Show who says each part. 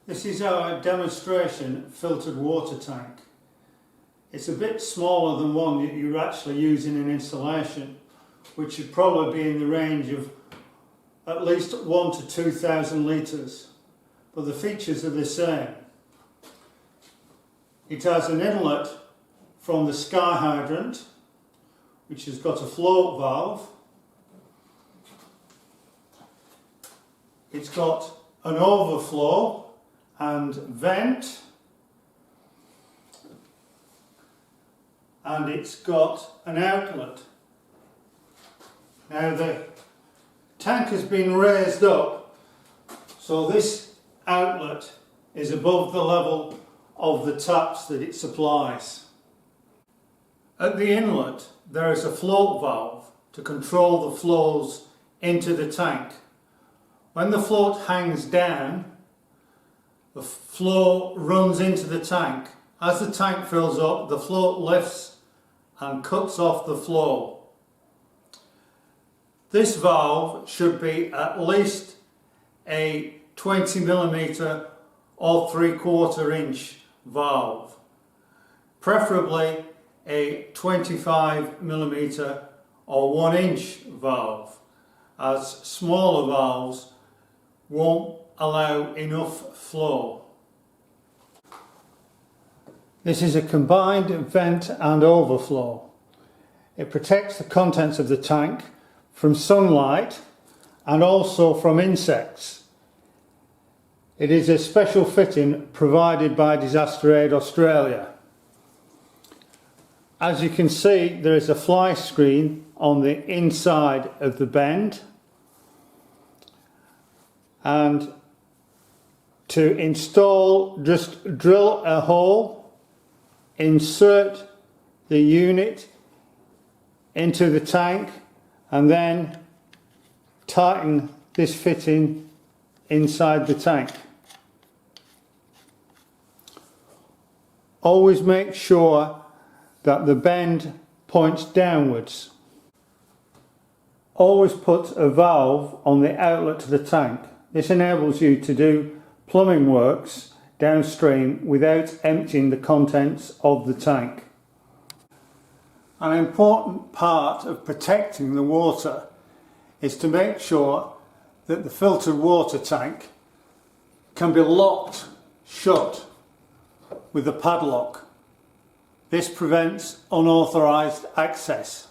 Speaker 1: This is our demonstration filtered water tank. It's a bit smaller than one that you're actually using in installation, which should probably be in the range of at least 1,000 to 2,000 litres, but the features are the same. It has an inlet from the sky hydrant, which has got a float valve. It's got an overflow and vent, and it's got an outlet. Now the tank has been raised up, so this outlet is above the level of the taps that it supplies. At the inlet there is a float valve to control the flows into the tank. When the float hangs down, the flow runs into the tank. As the tank fills up, the float lifts and cuts off the flow. This valve should be at least a 20mm or 3/4 inch valve, preferably a 25mm or 1 inch valve, as smaller valves won't allow enough flow. This is a combined vent and overflow. It protects the contents of the tank from sunlight and also from insects. It is a special fitting provided by Disaster Aid Australia. As you can see, there is a fly screen on the inside of the bend, and to install, just drill a hole, insert the unit into the tank, and then tighten this fitting inside the tank. Always make sure that the bend points downwards. Always put a valve on the outlet to the tank. This enables you to do plumbing works downstream without emptying the contents of the tank. An important part of protecting the water is to make sure that the filtered water tank can be locked shut with a padlock. This prevents unauthorised access.